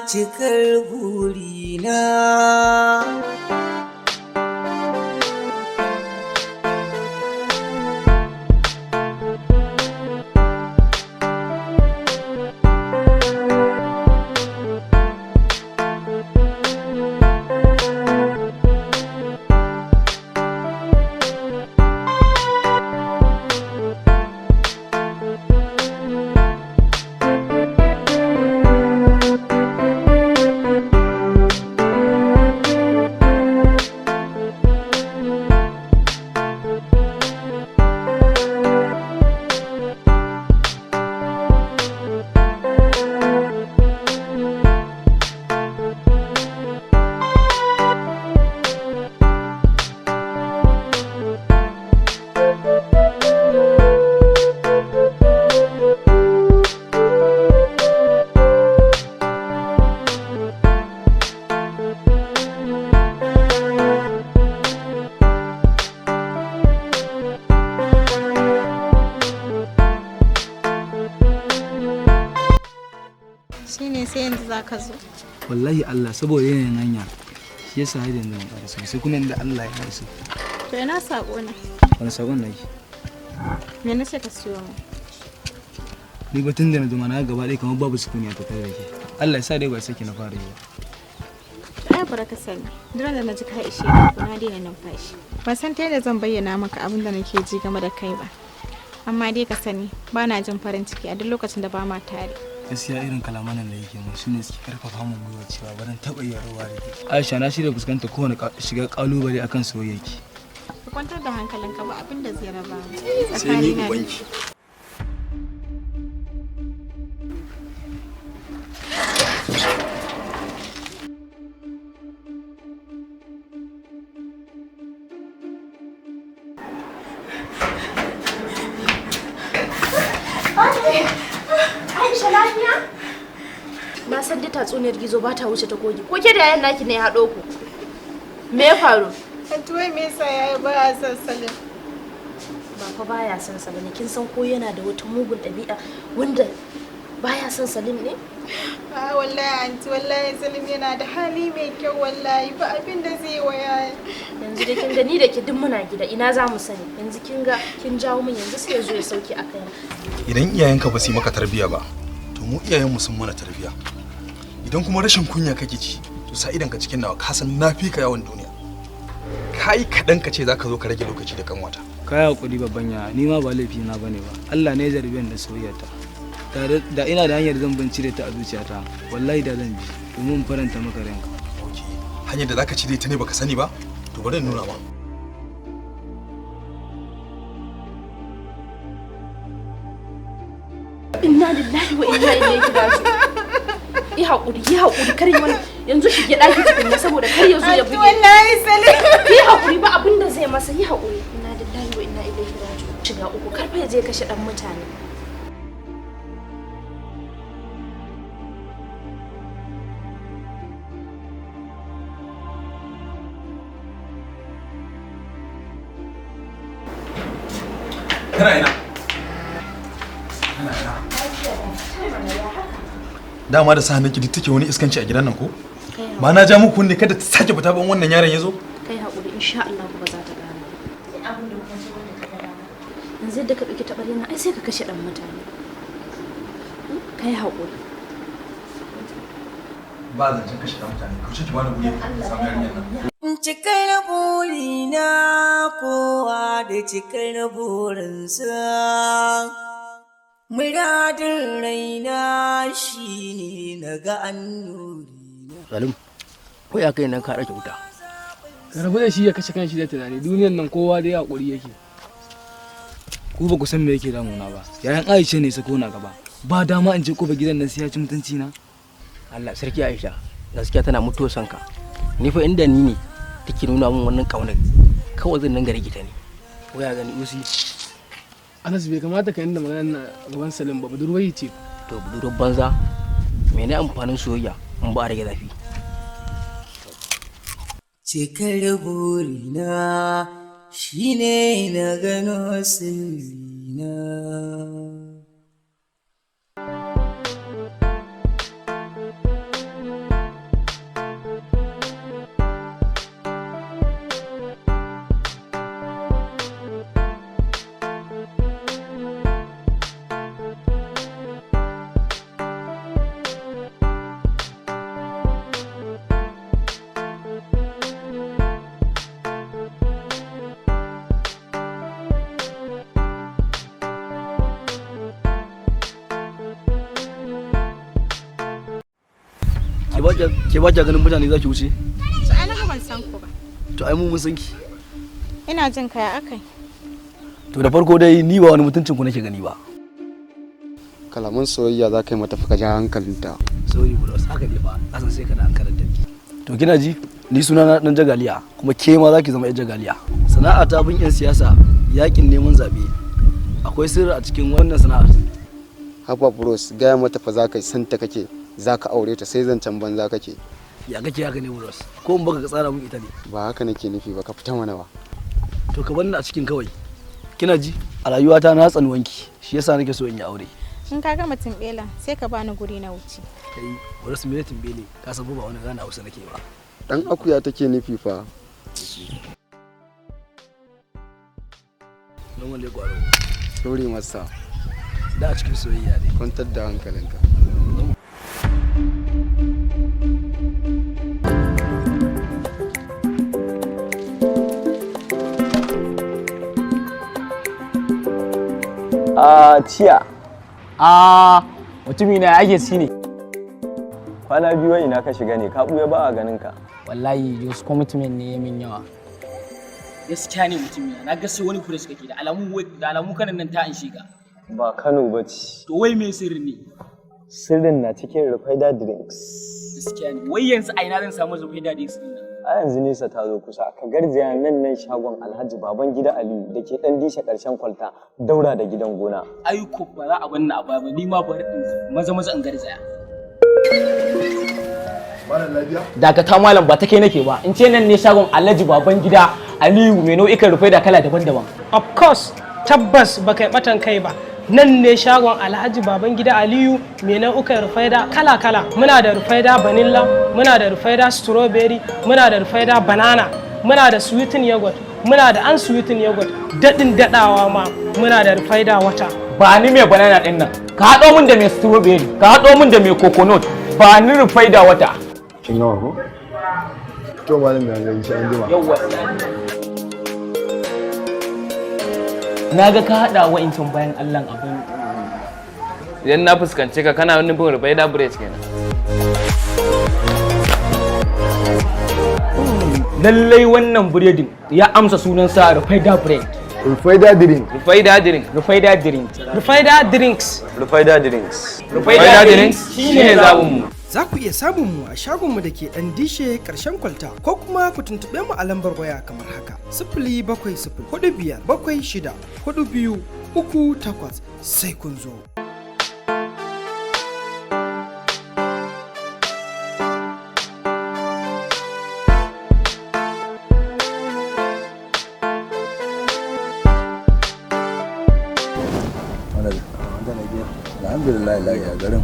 cikar burina. Shine sai yanzu zaka zo. Wallahi Allah saboda yanayin hanya shi yasa har yanzu ban ƙara sai kuma da Allah ya so. To ina sako ne. Wani sakon nake? Me nace ka siyo mu? Ni batun da na zama na gaba ɗaya kamar babu sukuni a tattare da ke. Allah ya sa dai ba saki na fara yi. Ai baraka sani. Duk da na ji ka ishe ni ko na daina numfashi. Ban san ta yadda zan bayyana maka abin da nake ji game da kai ba. Amma dai ka sani ba na jin farin ciki a duk lokacin da ba ma tare. Gaskiya irin kalaman nan da yake mun shine suke karfafa mun gwiwa cewa ba zan taɓa iya rawa da ke. Aisha na shirya fuskanta kowane shiga kalubale akan soyayyaki. Ka kwantar da hankalinka ba abin da zai raba mu. Sai ni ubanki. Aisha lafiya? Na san da tatsuniyar gizo ba ta wuce ta kogi. Ko ke da yayan naki ne ya haɗo ku? Me ya faru? Tuwai me yasa yayi baya son Salim? Ba fa baya son Salim. Kin san ko yana da wata mugun ɗabi'a wanda baya son Salim ne? Ah wallahi anti wallahi Salim yana da hali mai kyau wallahi ba abin da zai waya. Yanzu da kin gani da ke duk muna gida ina za mu sani. Yanzu kin ga kin jawo min yanzu sai ya zo ya sauke a kai. Idan iyayenka ba su yi maka tarbiya ba, to mu iyayenmu sun mana tarbiya. Idan kuma rashin kunya kake ci, to sa idan ka cikin nawa ka san na fi ka yawan duniya. Kai kaɗan ka ce za ka zo ka rage lokaci da kanwata. Kaya hakuri babban ya ni ma ba laifi na bane ba. Allah ne ya zarbe ni da soyayyata. Da ina da hanyar zan cire ta a zuciyata, wallahi da zan bi domin faranta maka ranka. Okay. Hanyar da zaka cire ta ne baka sani ba? To bari in nuna ma. Inna lillahi wa inna ilaihi raji'un. Yi haƙuri kar yi wani yanzu shige ɗaki tukunna saboda kar ya zo ya buge. Wallahi Salim. Yi haƙuri ba abin da zai masa yi haƙuri. Inna lillahi wa inna ilaihi raji'un. Shiga uku kar fa ya je kashe ɗan mutane. Kana ina? Dama da sa hannunki duk take wani iskanci a gidan nan ko? Ba na ja muku ne kada ta sake fita ban wannan yaron yazo? Kai haƙuri insha Allah ba za ta gane. Sai abin da kuma ce wanda ka gada. Yanzu yadda ka ɗauki taɓar yana ai sai ka kashe ɗan mutane. Kai haƙuri. Ba zancen kashe ɗan mutane. Kauce ki bani guri ka samu yarinyar nan. Cikar burina kowa da cikar burinsa. Muradin raina shine na ga annuri. Salim, ko ya kai nan ka rage wuta. Ka rabu da shi ya kashe kanshi da tunani duniyar nan kowa da hakuri yake. Ku ba ku san me yake damuna ba. Yayan Aisha ne sako na gaba. Ba dama in je kofa gidan nan sai ya ci mutunci na. Allah sarki Aisha, gaskiya tana mutuwa sanka. Ni fa inda ni ne take nuna min wannan kaunar. Kawai zan nan gare gita ne. Ko ya gani Usi? Anas bai kamata ka inda magana gaban Salim ba budurwai ce. To budurwar banza. Mene amfanin soyayya in ba a rage zafi? Cikar burina shine na gano sirrina. ke ba ganin mutane za ki wuce? To ai na ban san ku ba. To ai mun san ki. Ina jin kaya akai. To da farko dai ni ba wani mutuncin ku nake gani ba. Kalaman soyayya za ka yi mata ka ja hankalinta. Sorry bro, haka ne ba. Kasan sai ka da hankalin ta. To kina ji? Ni suna na dan jagaliya, kuma ke ma zaki zama yan jagaliya. Sana'a ta bin yan siyasa, yakin neman zabe. Akwai sirri a cikin wannan sana'ar. Haba bros, gaya mata fa za ka santa kake, za ka aure ta sai zancen banza kake. Ya kake haka ne bros? Ko in baka ka tsara mun ita ne? Ba haka nake nufi ba, ka fita mana ba. To ka bar ni a cikin kawai. Kina ji? A rayuwata na tsanuwanki, shi yasa nake so in yi aure. In ka gama timbela sai ka bani guri na wuce. Kai, wani su mene timbele, ka san ba wani gana Hausa nake ba. Dan akuya take nufi fa. Don wanda ya gwaro. Sorry masa. Da a cikin soyayya ne. Kwantar da hankalinka. Ciya. Mutumi na yake ci ne. Kwana biyu ina ka shiga ne, ka buya ba a ganin ka. Wallahi wasu commitment ne ya min yawa. Gaskiya ne mutumi na ga sai wani kure suka ke da alamu kanan nan ta an shiga. Ba Kano ba ce. To wai me sirri ne? Sirrin na cikin Rufaida drinks. Gaskiya ne. Wai yanzu a ina zan samu Rufaida drinks din nan? A yanzu nesa ta zo kusa, ka garzaya nan shagon Alhaji Babangida Ali da ke dan dishe karshen kwalta daura da gidan gona. Ai ko ba za a banna a baya ba, ni ma bari in maza in garzaya. Dakata malam ba ta kai nake ba. In ce nan ne shagon Alhaji Babangida Aliyu mai nau'ikan rufai da kala daban-daban. Of course, tabbas ba kai batan kai ba. Nan ne shagon Alhaji Babangida Aliyu mai nau'ukan rufaida kala-kala. Muna da rufaida vanilla, muna da rufaida strawberry, muna da rufaida banana, muna da sweetened yogurt, muna da unsweetened yogurt, daɗin daɗawa ma muna da rufaida wata. Ba ni mai banana ɗin nan. Ka haɗo min da mai strawberry, ka haɗo min da mai coconut, ba ni rufaida wata. Kin gawa ko? To malam ya gani sai an jima. Yawwa. Na ga ka haɗa wa'incan bayan Allahn abin. Idan na fuskance ka kana nufin rufaida bread kenan. Lallai wannan biredin ya amsa sunan sa rufaida bread. Rufaida drink. Rufaida drink. Rufaida drink. Rufaida drinks. Rufaida drinks. Rufaida drinks shine zabun mu. Za ku iya samun mu a shagonmu da ke ɗan dishe ƙarshen kwalta ko kuma ku tuntuɓe mu a lambar waya kamar haka: 07045764238 sai kun zo. Alhamdulillah ya garin.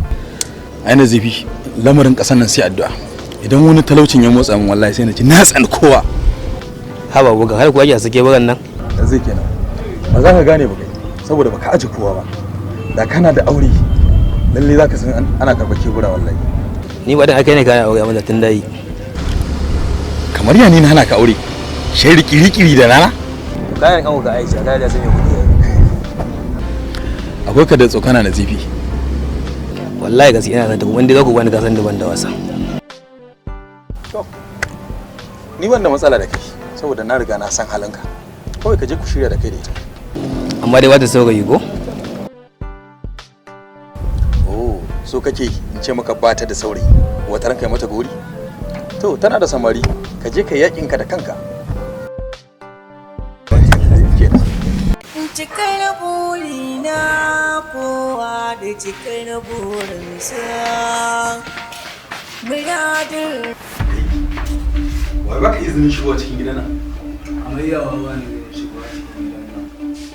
Aina zafi lamarin ƙasar nan sai addu'a. Idan wani talaucin ya motsa min wallahi sai na ji na tsan kowa. Haba buga har kuwa ya sake bagan nan. Da zai kenan. Ba za ka gane ba kai saboda baka aje kowa ba. Da kana da aure lalle za ka san ana karɓar kebura wallahi. Ni ba dan aka ne kana aure amma da tun dai. Kamar ya ni na hana ka aure. Shai riki da nana? Kayan kan ka Aisha kai da sanya kuɗi. Akwai ka da tsokana na zifi. Wallahi gaskiya ina zanta kuma inda za ku bani gasan daban da wasa. To ni ban da matsala da kai saboda na riga na san halinka. Kawai ka je ku shirya da kai da ita. Amma dai ba ta saurayi ko? Oh, so kake in ce maka ba ta da saurayi. Wata ranka yi mata gori? To tana da samari, ka je ka yakin ka da kanka. Cikar burina kowa da cikar burinsa. Muradin. Wai baka izinin shigowa cikin gidan nan? Amayyawa ba ne shigowa cikin gidan nan.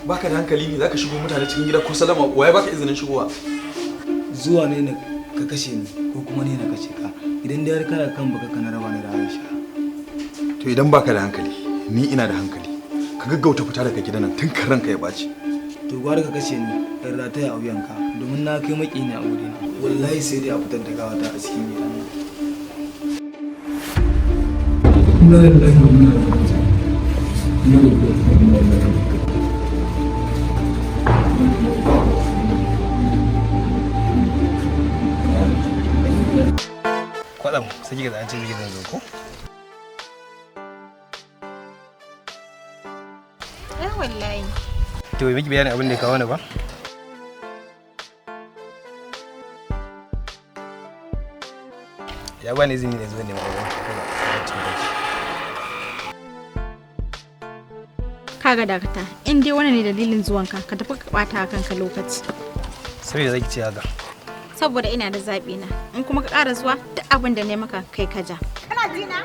Baka da hankali ne zaka shigo mutane cikin gida ko salama wai baka izinin shigowa? Zuwa ne ka kashe ni ko kuma ne na kashe ka. Idan dai har kana kan baka kana raba ni da Aisha. To idan baka da hankali, ni ina da hankali. Ka gaggauta fita daga gidan nan tun kan ranka ya baci. To gwara ka kashe ni in rataya a wuyanka domin na kai maki ne a wuri na. Wallahi sai dai a fitar da gawata a cikin gidan nan. kwatsam sai kika zance miki zan zo ko wallahi to miki bayanin abin da ya kawo ni ba ya bani izini ne zo ne mai kaga dakata in dai wannan ne dalilin zuwanka ka tafi ka bata kanka lokaci saboda zaki ce haka saboda ina da zabi na in kuma ka ƙara zuwa duk abin da ne maka kai ka ja kana jina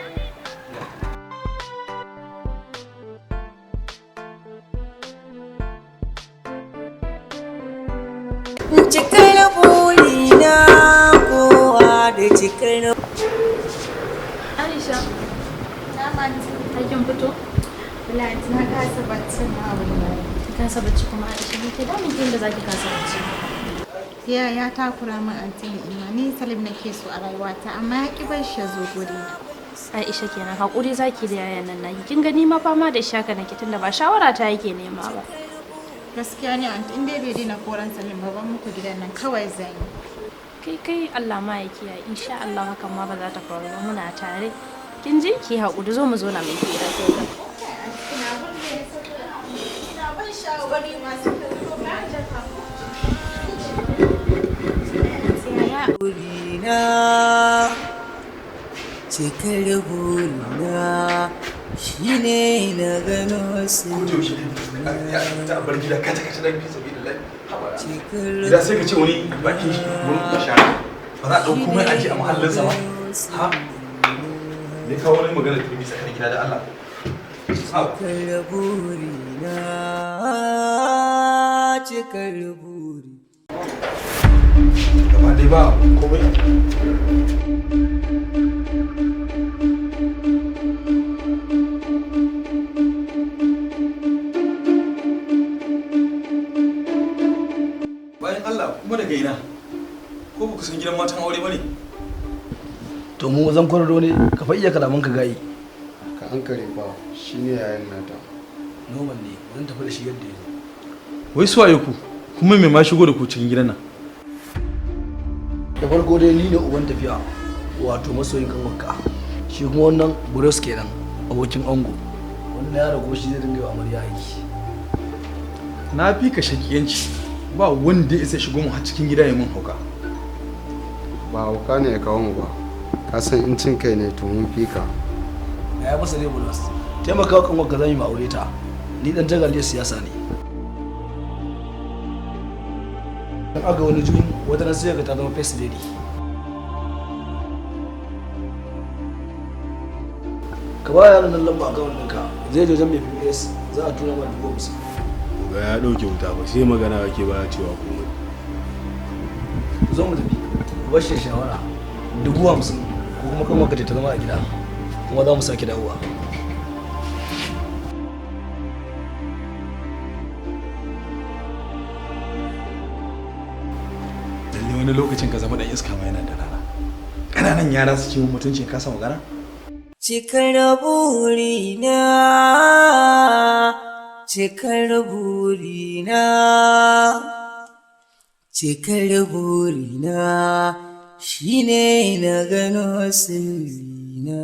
cikar burina kowa da cikar Aisha na manci aikin fito wallahi na kasa bacci na wallahi kasa bacci kuma Aisha ne ke damun kin da zaki kasa bacci ya takura min antin ina ni Salim nake so a rayuwata amma ya ki bar shi zo guri Aisha kenan hakuri zaki da yayan nan naki kin gani ma fama da shaka nake tunda ba shawara ta yake nema ba gaskiya ne anti in dai bai daina koran Salim ba ban muku gidan nan kawai zan yi kai Allah ma ya kiyaye insha Allah hakan ma ba za ta faru ba muna tare kin ji ki hakuri zo mu zo na mai fira kai ka ina ban shawari masu kallo ba jaka burina cikar burina shine na gano su ta bar gida kace kace dan bisa bi da gida sai ka ce wani bakin shi mun bashara ba za a dauko mai aji a mahallin sa ba ha ne kawo wani magana ta bisa kan gida da Allah cikar burina cikar buri gaba dai ba komai kuma daga ina ko ba ku san gidan matan aure bane to mu zan kwararo ne ka fa iya kalaman ka gayi ka an kare fa shine yayin nata normal ne zan tafi da shi yadda yake wai su waye ku kuma me ma shigo da ku cikin gidan nan da farko dai ni ne uban tafiya wato masoyin kanwarka shi kuma wannan buros kenan abokin ango wannan ya rago shi zai dinga yi amarya aiki na fi ka shakiyanci ba wanda ya isa shigo mu har cikin gida ya mun hauka ba hauka ne ya kawo mu ba ka san in cin kai ne to mun fika ya masa ne buros taimaka kan wakka zan yi ma aure ta ni dan jagaliyar siyasa ne dan aga wani juyin wata nan sai ka ta zama face lady ka ba yaran nan lamba account ɗinka zai je wajen mai PPS za a tura ma 50,000 ga ya dauke wuta ba sai magana kake ba cewa komai zo mu tafi bar shi shawara 50,000 ko kuma kan wakati ta zama a gida kuma za mu sake dawowa lalle wani lokacin ka zama dan iska ma yana da rana ƙananan yara su ce mutuncin ka sa magana cikar burina cikar burina cikar burina shine na gano sirrina